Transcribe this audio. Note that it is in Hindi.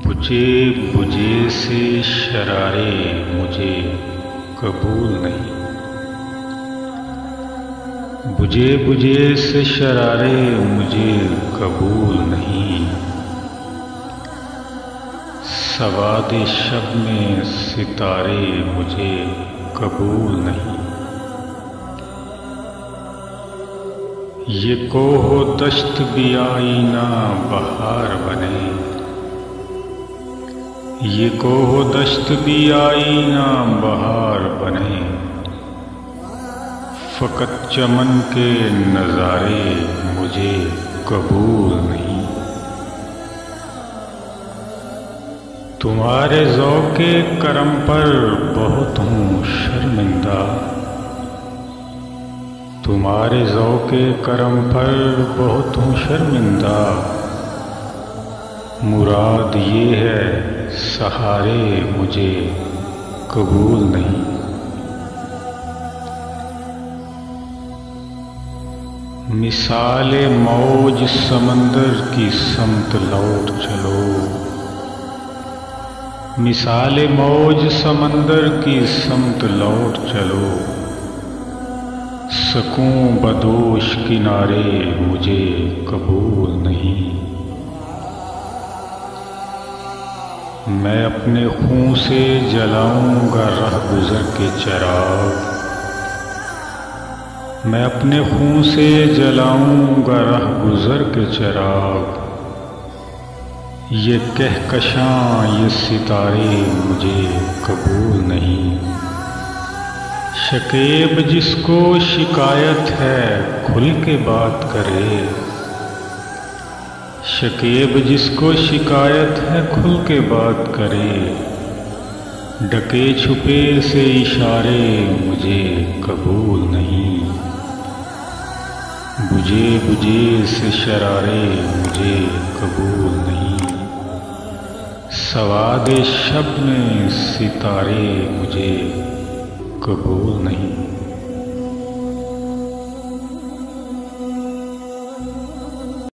बुझे बुझे से शरारे मुझे कबूल नहीं। बुझे बुझे से शरारे मुझे कबूल नहीं। सवाद शब में सितारे मुझे कबूल नहीं। ये कोहो दश्त भी आईना बहार बने। ये कोहो दश्त भी आईना बहार बने। फ़कत चमन के नज़ारे मुझे कबूल नहीं। तुम्हारे ज़ौक़े करम पर बहुत हूँ शर्मिंदा। तुम्हारे ज़ौक़े करम पर बहुत हूँ शर्मिंदा। मुराद ये है सहारे मुझे कबूल नहीं। मिसाले मौज समंदर की समत लौट चलो। मिसाले मौज समंदर की समत लौट चलो। सकूं बदोश किनारे मुझे कबूल नहीं। मैं अपने खून से जलाऊंगा रह गुज़र के चिराग। मैं अपने खून से जलाऊंगा रह गुज़र के चिराग। ये कहकशां ये सितारे मुझे कबूल नहीं। शकीब जिसको शिकायत है खुल के बात करे। शकीब जिसको शिकायत है खुल के बात करे। डके छुपे से इशारे मुझे कबूल नहीं। बुझे बुझे से शरारे मुझे कबूल नहीं। सवाद शब में सितारे मुझे कबूल नहीं।